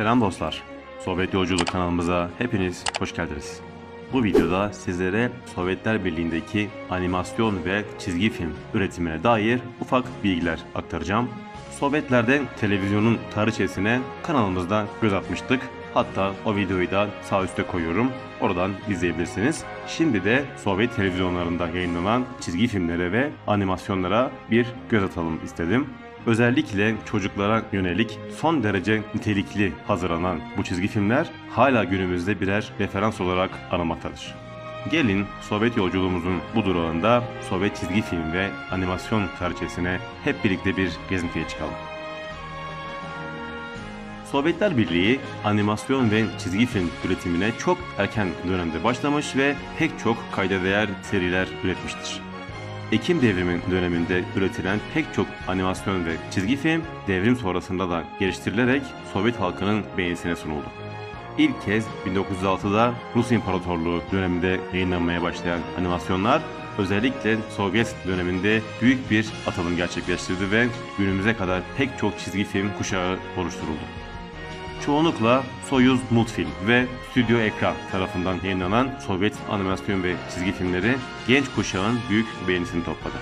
Selam dostlar. Sovyet Yolculuk kanalımıza hepiniz hoş geldiniz. Bu videoda sizlere Sovyetler Birliği'ndeki animasyon ve çizgi film üretimine dair ufak bilgiler aktaracağım. Sovyetler'de televizyonun tarihçesine kanalımızda göz atmıştık. Hatta o videoyu da sağ üstte koyuyorum. Oradan izleyebilirsiniz. Şimdi de Sovyet televizyonlarında yayınlanan çizgi filmlere ve animasyonlara bir göz atalım istedim. Özellikle çocuklara yönelik son derece nitelikli hazırlanan bu çizgi filmler hala günümüzde birer referans olarak anılmaktadır. Gelin Sovyet yolculuğumuzun bu durağında Sovyet çizgi film ve animasyon tarihçesine hep birlikte bir gezintiye çıkalım. Sovyetler Birliği animasyon ve çizgi film üretimine çok erken dönemde başlamış ve pek çok kayda değer seriler üretmiştir. Ekim devrimi döneminde üretilen pek çok animasyon ve çizgi film devrim sonrasında da geliştirilerek Sovyet halkının beğenisine sunuldu. İlk kez 1906'da Rus İmparatorluğu döneminde yayınlanmaya başlayan animasyonlar özellikle Sovyet döneminde büyük bir atılım gerçekleştirdi ve günümüze kadar pek çok çizgi film kuşağı oluşturuldu. Çoğunlukla Soyuz Multfilm ve Stüdyo Ekran tarafından yayınlanan Sovyet animasyon ve çizgi filmleri genç kuşağın büyük beğenisini topladı.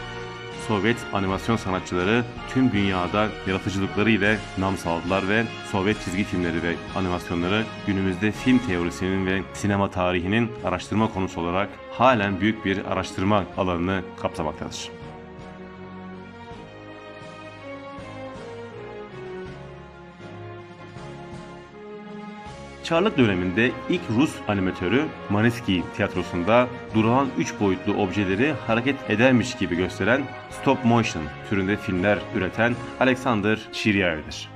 Sovyet animasyon sanatçıları tüm dünyada yaratıcılıkları ile nam saldılar ve Sovyet çizgi filmleri ve animasyonları günümüzde film teorisinin ve sinema tarihinin araştırma konusu olarak halen büyük bir araştırma alanını kapsamaktadır. Çarlık döneminde ilk Rus animatörü Maneski tiyatrosunda durağan 3 boyutlu objeleri hareket edermiş gibi gösteren stop motion türünde filmler üreten Alexander Shiryaev'dir.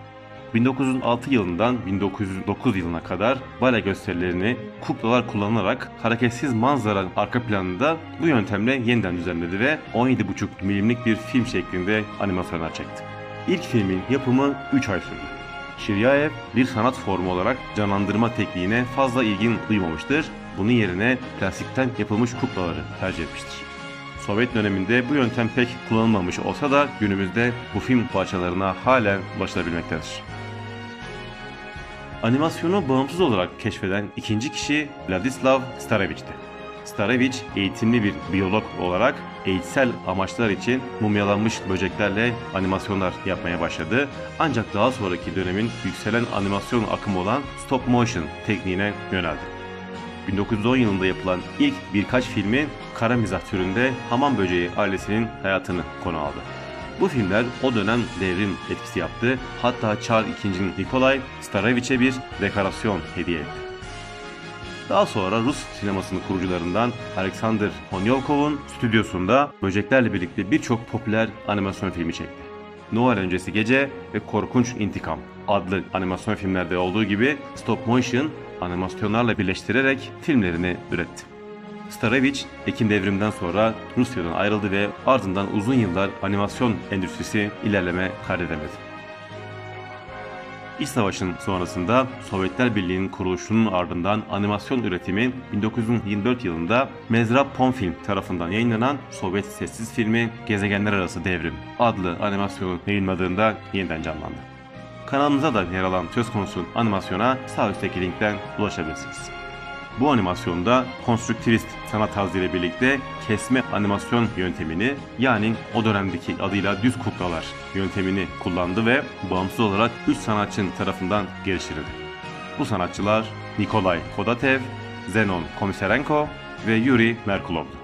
1906 yılından 1909 yılına kadar bale gösterilerini kuklalar kullanarak hareketsiz manzara arka planında bu yöntemle yeniden düzenledi ve 17,5 milimlik bir film şeklinde animasyonlar çekti. İlk filmin yapımı 3 ay sürdü. Shiryaev bir sanat formu olarak canlandırma tekniğine fazla ilgin duymamıştır. Bunun yerine plastikten yapılmış kuklaları tercih etmiştir. Sovyet döneminde bu yöntem pek kullanılmamış olsa da günümüzde bu film parçalarına halen ulaşılabilmektedir. Animasyonu bağımsız olarak keşfeden ikinci kişi Vladislav Starevich'ti. Starevich eğitimli bir biyolog olarak eğitsel amaçlar için mumyalanmış böceklerle animasyonlar yapmaya başladı. Ancak daha sonraki dönemin yükselen animasyon akımı olan stop motion tekniğine yöneldi. 1910 yılında yapılan ilk birkaç filmi kara mizah türünde hamam böceği ailesinin hayatını konu aldı. Bu filmler o dönem devrim etkisi yaptı. Hatta Çar II. Nikolay Starevich'e bir dekorasyon hediye etti. Daha sonra Rus sinemasının kurucularından Alexander Ponyovkov'un stüdyosunda böceklerle birlikte birçok popüler animasyon filmi çekti. Noel Öncesi Gece ve Korkunç İntikam adlı animasyon filmlerde olduğu gibi stop motion animasyonlarla birleştirerek filmlerini üretti. Starevich, Ekim devriminden sonra Rusya'dan ayrıldı ve ardından uzun yıllar animasyon endüstrisi ilerleme kaydedemedi. İç Savaş'ın sonrasında Sovyetler Birliği'nin kuruluşunun ardından animasyon üretimi 1924 yılında Mezrab-Pomfilm tarafından yayınlanan Sovyet sessiz filmi Gezegenler Arası Devrim adlı animasyonu yayınladığında yeniden canlandı. Kanalımıza da yer alan söz konusu animasyona sağ üstteki linkten ulaşabilirsiniz. Bu animasyonda konstrüktivist sanat tarzıyla birlikte kesme animasyon yöntemini, yani o dönemdeki adıyla düz kuklalar yöntemini kullandı ve bağımsız olarak 3 sanatçının tarafından geliştirildi. Bu sanatçılar Nikolay Kodatev, Zenon Komisarenko ve Yuri Merkulov'du.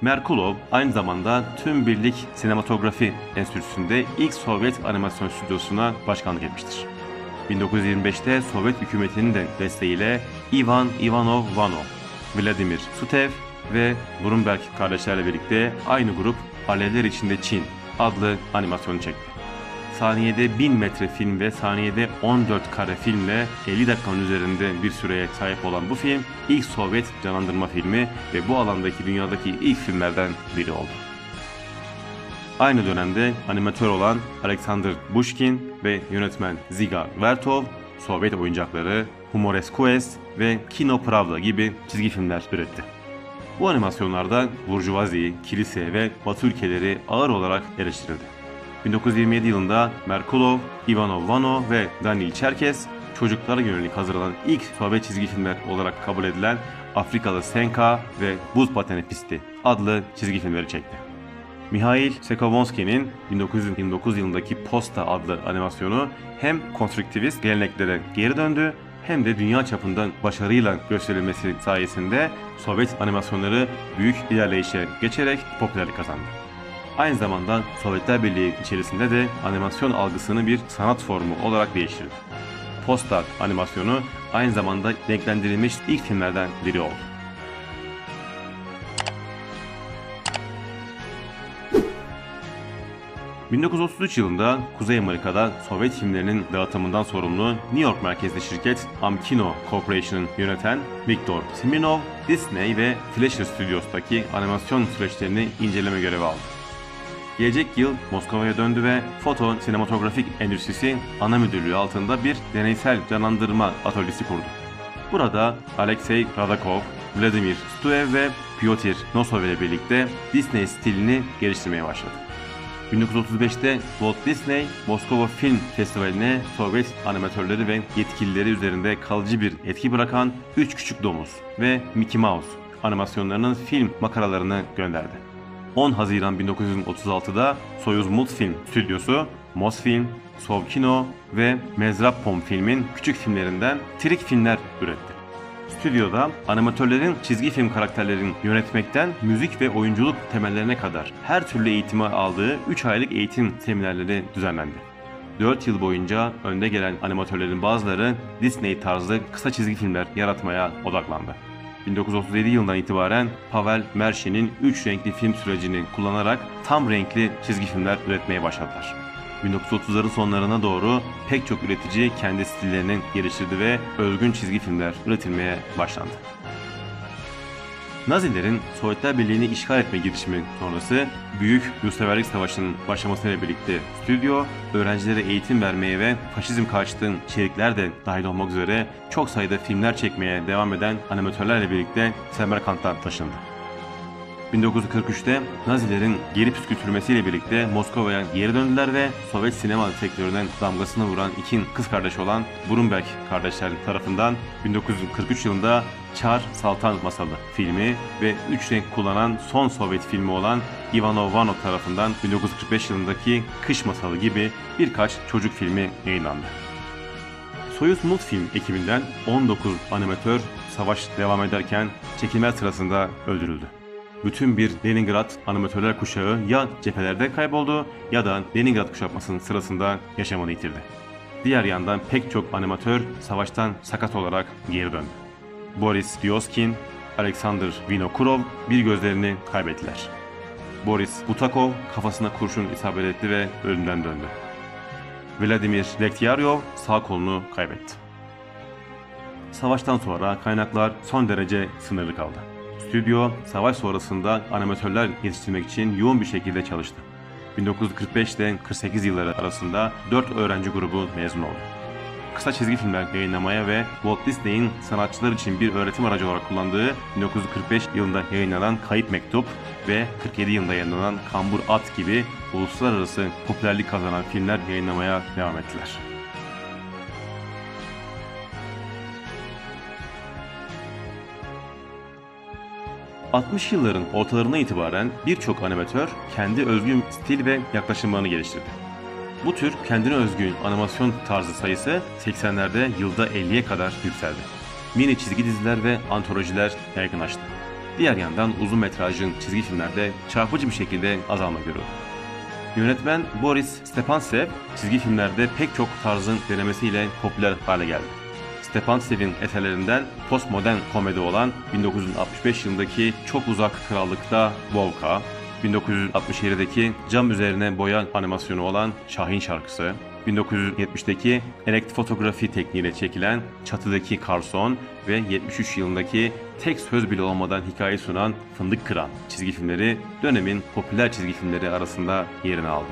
Merkulov aynı zamanda Tüm Birlik Sinematografi Enstitüsü'nde ilk Sovyet animasyon stüdyosuna başkanlık etmiştir. 1925'te Sovyet hükümetinin de desteğiyle Ivan Ivanov Vanov, Vladimir Sutev ve Brumberg kardeşlerle birlikte aynı grup Alevler İçinde Çin adlı animasyonu çekti. Saniyede 1000 metre film ve saniyede 14 kare filmle 50 dakikanın üzerinde bir süreye sahip olan bu film ilk Sovyet canlandırma filmi ve bu alandaki dünyadaki ilk filmlerden biri oldu. Aynı dönemde animatör olan Alexander Bushkin ve yönetmen Ziga Vertov, Sovyet oyuncakları, Humoresques ve Kino Pravda gibi çizgi filmler üretti. Bu animasyonlarda burjuvazi, kilise ve Batı ülkeleri ağır olarak eleştirildi. 1927 yılında Merkulov, Ivanov Vanov ve Daniil Cherkes çocuklara yönelik hazırlanan ilk Sovyet çizgi filmler olarak kabul edilen Afrikalı Senka ve Buz Pateni Pisti adlı çizgi filmleri çekti. Mihail Sekowonsky'nin 1929 yılındaki Posta adlı animasyonu hem konstruktivist geleneklere geri döndü hem de dünya çapında başarıyla gösterilmesi sayesinde Sovyet animasyonları büyük ilerleyişe geçerek popülerlik kazandı. Aynı zamanda Sovyetler Birliği içerisinde de animasyon algısını bir sanat formu olarak değiştirdi. Posta animasyonu aynı zamanda renklendirilmiş ilk filmlerden biri oldu. ...1933 yılında Kuzey Amerika'da Sovyet filmlerinin dağıtımından sorumlu New York merkezli şirket Amkino Corporation'ın yöneten Viktor Smirnov, Disney ve Fleischer Studios'taki animasyon süreçlerini inceleme görevi aldı. Gelecek yıl Moskova'ya döndü ve foto sinematografik endüstrisi ana müdürlüğü altında bir deneysel canlandırma atölyesi kurdu. Burada Alexey Radakov, Vladimir Stuev ve Pyotr Nosov ile birlikte Disney stilini geliştirmeye başladı. 1935'te Walt Disney, Moskova Film Festivali'ne Sovyet animatörleri ve yetkilileri üzerinde kalıcı bir etki bırakan Üç Küçük Domuz ve Mickey Mouse animasyonlarının film makaralarını gönderdi. 10 Haziran 1936'da Soyuz Multfilm Stüdyosu, Mosfilm, Sovkino ve Mezrab-Pom filmin küçük filmlerinden trik filmler üretti. Stüdyoda animatörlerin çizgi film karakterlerini yönetmekten müzik ve oyunculuk temellerine kadar her türlü eğitimi aldığı 3 aylık eğitim seminerleri düzenlendi. 4 yıl boyunca önde gelen animatörlerin bazıları Disney tarzı kısa çizgi filmler yaratmaya odaklandı. 1937 yılından itibaren Pavel Merşin'in 3 renkli film sürecini kullanarak tam renkli çizgi filmler üretmeye başladılar. 1930'ların sonlarına doğru pek çok üretici kendi stillerini geliştirdi ve özgün çizgi filmler üretilmeye başlandı. Nazilerin Sovyetler Birliği'ni işgal etme girişimi sonrası Büyük Yurtseverlik Savaşı'nın başlamasıyla birlikte stüdyo, öğrencilere eğitim vermeye ve faşizm karşıtı içerikler de dahil olmak üzere çok sayıda filmler çekmeye devam eden animatörlerle birlikte Semerkant'a taşındı. 1943'te Nazilerin geri püskürtülmesiyle birlikte Moskova'ya geri döndüler ve Sovyet sinema sektöründen damgasını vuran iki kız kardeş olan Brumberg kardeşler tarafından 1943 yılında Çar Saltan Masalı filmi ve 3 renk kullanan son Sovyet filmi olan Ivanov Vanov tarafından 1945 yılındaki Kış Masalı gibi birkaç çocuk filmi yayınlandı. Soyuz Multfilm ekibinden 19 animatör savaş devam ederken çekimler sırasında öldürüldü. Bütün bir Leningrad animatörler kuşağı ya cephelerde kayboldu ya da Leningrad kuşatmasının sırasında yaşamını yitirdi. Diğer yandan pek çok animatör savaştan sakat olarak geri döndü. Boris Dioskin, Alexander Vinokurov bir gözlerini kaybettiler. Boris Butakov kafasına kurşun isabet etti ve ölümden döndü. Vladimir Lektiaryov sağ kolunu kaybetti. Savaştan sonra kaynaklar son derece sınırlı kaldı. Stüdyo, savaş sonrasında animatörler yetiştirmek için yoğun bir şekilde çalıştı. 1945'te 48 yılları arasında 4 öğrenci grubu mezun oldu. Kısa çizgi filmler yayınlamaya ve Walt Disney'in sanatçılar için bir öğretim aracı olarak kullandığı 1945 yılında yayınlanan Kayıp Mektup ve 47 yılında yayınlanan Kambur At gibi uluslararası popülerlik kazanan filmler yayınlamaya devam ettiler. ...60 yılların ortalarına itibaren birçok animatör kendi özgün stil ve yaklaşımlarını geliştirdi. Bu tür kendine özgün animasyon tarzı sayısı 80'lerde yılda 50'ye kadar yükseldi. Mini çizgi diziler ve antolojiler yaygınlaştı. Diğer yandan uzun metrajlı çizgi filmlerde çarpıcı bir şekilde azalma görüldü. Yönetmen Boris Stepansev çizgi filmlerde pek çok tarzın denemesiyle popüler hale geldi. Stepansev'in eserlerinden postmodern komedi olan 1965 yılındaki Çok Uzak Krallık'ta Volka, 1967'deki cam üzerine boya animasyonu olan Şahin Şarkısı, 1970'deki elektrofotoğrafi tekniğiyle çekilen Çatıdaki Karson ve 73 yılındaki tek söz bile olmadan hikaye sunan Fındık Kıran çizgi filmleri dönemin popüler çizgi filmleri arasında yerini aldı.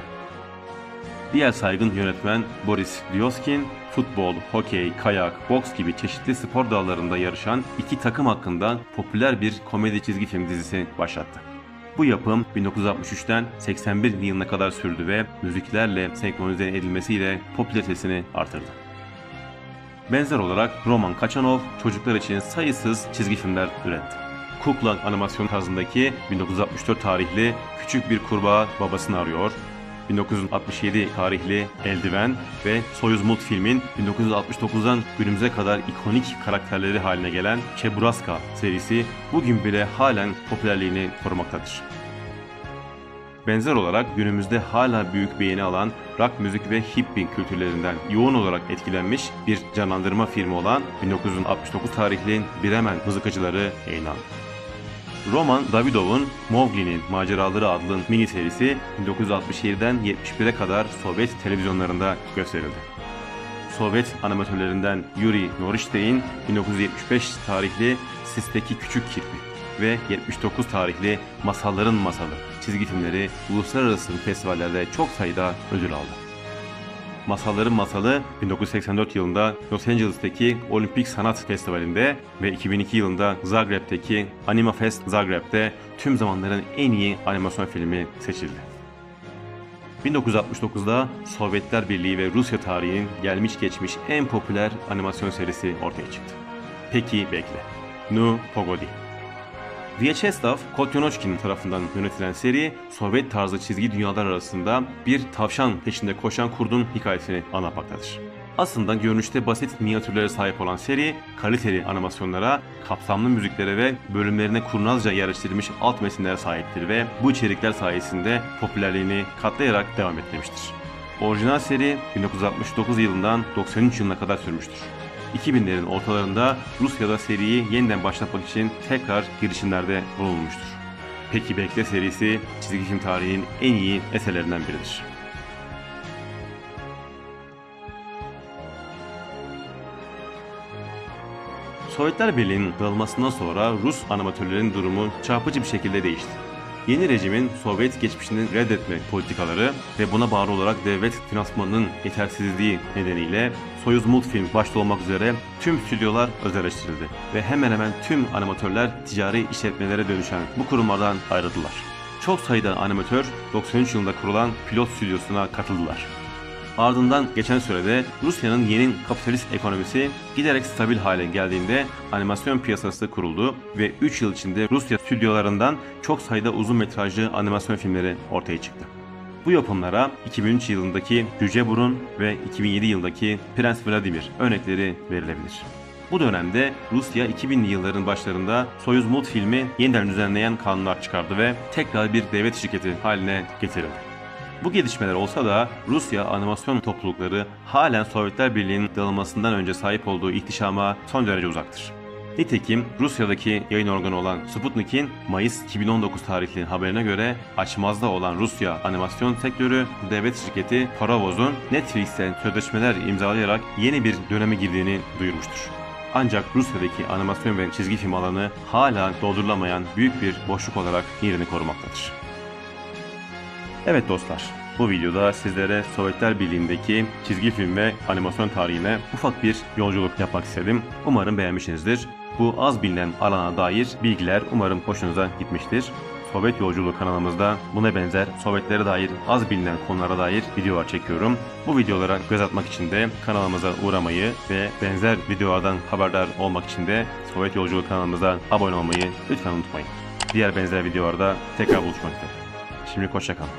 Diğer saygın yönetmen Boris Dioskin, futbol, hokey, kayak, boks gibi çeşitli spor dallarında yarışan iki takım hakkında popüler bir komedi çizgi film dizisi başlattı. Bu yapım 1963'ten 81 yılına kadar sürdü ve müziklerle senkronize edilmesiyle popülaritesini artırdı. Benzer olarak Roman Kaçanov çocuklar için sayısız çizgi filmler üretti. Kukla animasyon tarzındaki 1964 tarihli Küçük Bir Kurbağa Babasını Arıyor, 1967 tarihli Eldiven ve Soyuz Multfilm'in 1969'dan günümüze kadar ikonik karakterleri haline gelen Cheburashka serisi bugün bile halen popülerliğini korumaktadır. Benzer olarak günümüzde hala büyük beğeni alan rock müzik ve hippie kültürlerinden yoğun olarak etkilenmiş bir canlandırma filmi olan 1969 tarihli Bremen Mızıkacıları yayınlandı. Roman Davidov'un Mowgli'nin Maceraları adlı mini serisi 1967'den 71'e kadar Sovyet televizyonlarında gösterildi. Sovyet animatörlerinden Yuri Norishstein 1975 tarihli Sis'teki Küçük Kirpi ve 79 tarihli Masalların Masalı çizgi filmleri uluslararası festivallerde çok sayıda ödül aldı. Masalların Masalı 1984 yılında Los Angeles'taki Olimpik Sanat Festivali'nde ve 2002 yılında Zagreb'teki Animafest Zagreb'de tüm zamanların en iyi animasyon filmi seçildi. 1969'da Sovyetler Birliği ve Rusya tarihinin gelmiş geçmiş en popüler animasyon serisi ortaya çıktı. Peki bekle. Nu Pogodi. Vyacheslav Kotyonotkin tarafından yönetilen seri, Sovyet tarzı çizgi dünyalar arasında bir tavşan peşinde koşan kurdun hikayesini anlatmaktadır. Aslında görünüşte basit minyatürlere sahip olan seri, kaliteli animasyonlara, kapsamlı müziklere ve bölümlerine kurnazca yerleştirilmiş alt metinlere sahiptir ve bu içerikler sayesinde popülerliğini katlayarak devam ettirmiştir. Orijinal seri 1969 yılından 93 yılına kadar sürmüştür. 2000'lerin ortalarında Rusya'da seriyi yeniden başlatmak için tekrar girişimlerde bulunmuştur. Peki Bekle serisi çizgi film tarihinin en iyi eserlerinden biridir. Sovyetler Birliği'nin dağılmasından sonra Rus animatörlerin durumu çarpıcı bir şekilde değişti. Yeni rejimin Sovyet geçmişini reddetme politikaları ve buna bağlı olarak devlet finansmanının yetersizliği nedeniyle Soyuz Multfilm başta olmak üzere tüm stüdyolar özelleştirildi ve hemen hemen tüm animatörler ticari işletmelere dönüşen bu kurumlardan ayrıldılar. Çok sayıda animatör 93 yılında kurulan pilot stüdyosuna katıldılar. Ardından geçen sürede Rusya'nın yeni kapitalist ekonomisi giderek stabil hale geldiğinde animasyon piyasası kuruldu ve 3 yıl içinde Rusya stüdyolarından çok sayıda uzun metrajlı animasyon filmleri ortaya çıktı. Bu yapımlara 2003 yılındaki Cüce Burun ve 2007 yılındaki Prens Vladimir örnekleri verilebilir. Bu dönemde Rusya 2000'li yılların başlarında Soyuz Multfilm'i yeniden düzenleyen kanunlar çıkardı ve tekrar bir devlet şirketi haline getirildi. Bu gelişmeler olsa da Rusya animasyon toplulukları halen Sovyetler Birliği'nin dağılmasından önce sahip olduğu ihtişama son derece uzaktır. Nitekim Rusya'daki yayın organı olan Sputnik'in Mayıs 2019 tarihli haberine göre açmazda olan Rusya animasyon sektörü devlet şirketi Paravoz'un Netflix'te sözleşmeler imzalayarak yeni bir döneme girdiğini duyurmuştur. Ancak Rusya'daki animasyon ve çizgi film alanı hala doldurulamayan büyük bir boşluk olarak yerini korumaktadır. Evet dostlar, bu videoda sizlere Sovyetler Birliği'ndeki çizgi film ve animasyon tarihine ufak bir yolculuk yapmak istedim. Umarım beğenmişsinizdir. Bu az bilinen alana dair bilgiler umarım hoşunuza gitmiştir. Sovyet Yolculuğu kanalımızda buna benzer Sovyetlere dair az bilinen konulara dair videolar çekiyorum. Bu videolara göz atmak için de kanalımıza uğramayı ve benzer videolardan haberdar olmak için de Sovyet Yolculuğu kanalımıza abone olmayı lütfen unutmayın. Diğer benzer videolarda tekrar buluşmak üzere. Şimdi hoşça kalın.